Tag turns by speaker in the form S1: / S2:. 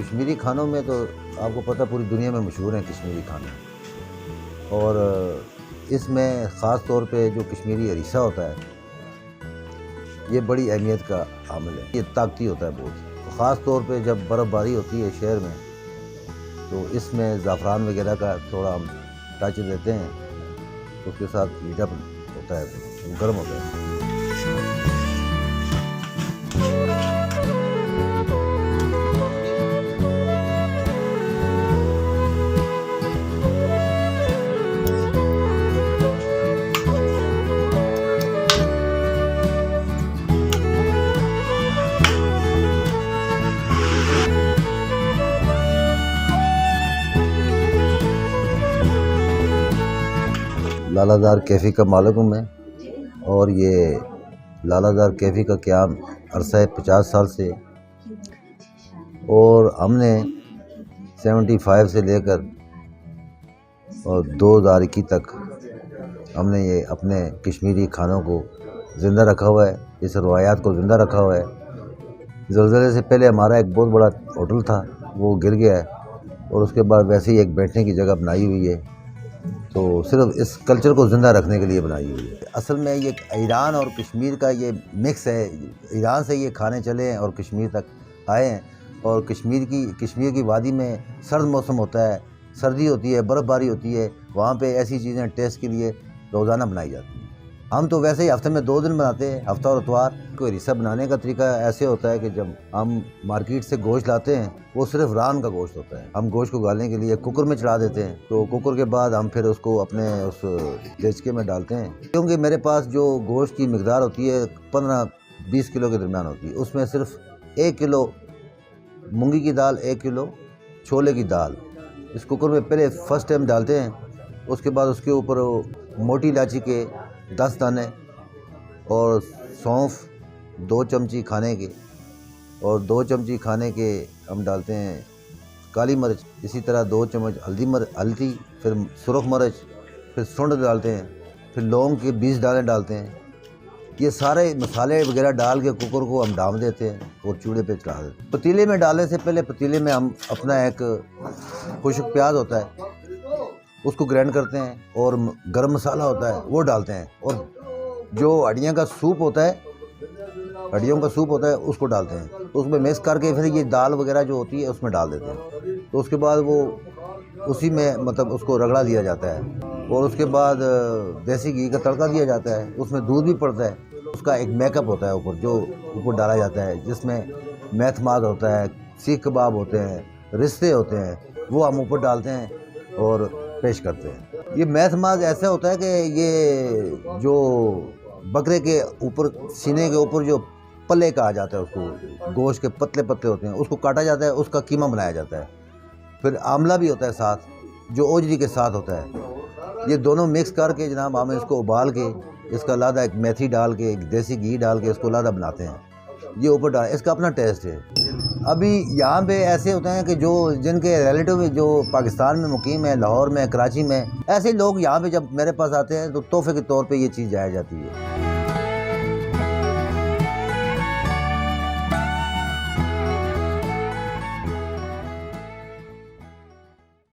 S1: कश्मीरी खानों में तो आपको पता पूरी दुनिया में मशहूर हैं कश्मीरी खाने। और इसमें ख़ास तौर पे जो कश्मीरी हरीसा होता है ये बड़ी अहमियत का हामिल है। ये ताकती होता है बहुत, ख़ास तौर पे जब बर्फ़बारी होती है शहर में तो इसमें ज़ाफ़रान वगैरह का थोड़ा हम टच देते हैं तो उसके साथ हीटअप होता है, गर्म होता है। लालादार कैफ़ी का मालिक हूँ मैं और ये लालादार कैफ़ी का क़याम अरसा है 50 साल से। और हमने 75 से लेकर और 2021 तक हमने ये अपने कश्मीरी खानों को ज़िंदा रखा हुआ है, इस रवायात को ज़िंदा रखा हुआ है। ज़लज़ले से पहले हमारा एक बहुत बड़ा होटल था, वो गिर गया है और उसके बाद वैसे ही एक बैठने की जगह बनाई हुई है, तो सिर्फ इस कल्चर को ज़िंदा रखने के लिए बनाई हुई है। असल में ये ईरान और कश्मीर का ये मिक्स है। ईरान से ये खाने चले हैं और कश्मीर तक आए हैं। और कश्मीर की वादी में सर्द मौसम होता है, सर्दी होती है, बर्फ़बारी होती है, वहाँ पे ऐसी चीज़ें टेस्ट के लिए रोज़ाना बनाई जाती हैं। हम तो वैसे ही हफ्ते में 2 दिन बनाते हैं, हफ्ता और इतवार। कोई हरीसा बनाने का तरीका ऐसे होता है कि जब हम मार्केट से गोश्त लाते हैं वो सिर्फ रान का गोश्त होता है। हम गोश्त को गालने के लिए कुकर में चढ़ा देते हैं, तो कुकर के बाद हम फिर उसको अपने उस देचके में डालते हैं। क्योंकि मेरे पास जो गोश्त की मिकदार होती है 15-20 किलो के दरमियान होती है, उसमें सिर्फ 1 किलो मूंगी की दाल, 1 किलो छोले की दाल इस कुकर में पहले फर्स्ट टाइम डालते हैं। उसके बाद उसके ऊपर मोटी इलायची के 10 दाने और सौंफ 2 चमची खाने के, और 2 चमची खाने के हम डालते हैं काली मिर्च, इसी तरह 2 चम्मच हल्दी, फिर सुरख मिर्च, फिर सूंड डालते हैं, फिर लौंग के 20 दाने डालते हैं। ये सारे मसाले वगैरह डाल के कुकर को हम ढाँप देते हैं और चूल्हे पे चढ़ा देते हैं। पतीले में डालने से पहले पतीले में हम अपना एक खुश्क प्याज होता है उसको ग्राइंड करते हैं और गरम मसाला होता है वो डालते हैं, और जो हड्डियों का सूप होता है उसको डालते हैं। तो उसमें मिक्स करके फिर ये दाल वगैरह जो होती है उसमें डाल देते हैं। तो उसके बाद वो उसी में मतलब उसको रगड़ा दिया जाता है और उसके बाद देसी घी का तड़का दिया जाता है। उसमें दूध भी पड़ता है, उसका एक मेकअप होता है ऊपर जो ऊपर डाला जाता है, जिसमें मेथमाद होता है, सीख कबाब होते हैं, रिश्ते होते हैं, वो हम ऊपर डालते हैं और पेश करते हैं। ये मेथमाद ऐसा होता है कि ये जो बकरे के ऊपर सीने के ऊपर जो पल्ले कहा जाता है, उसको गोश्त के पतले पतले होते हैं, उसको काटा जाता है, उसका कीमा बनाया जाता है। फिर आमला भी होता है साथ, जो ओजरी के साथ होता है। ये दोनों मिक्स करके जनाब हम इसको उबाल के इसका लादा एक मेथी डाल के, एक देसी घी डाल के इसको लादा बनाते हैं। ये ऊपर डाल, इसका अपना टेस्ट है। अभी यहाँ पे ऐसे होते हैं कि जो जिनके रिलेटिव जो पाकिस्तान में मुकीम है, लाहौर में, कराची में, ऐसे लोग यहाँ पे जब मेरे पास आते हैं तो तोहफे के तौर पे ये चीज़ जाया जाती है।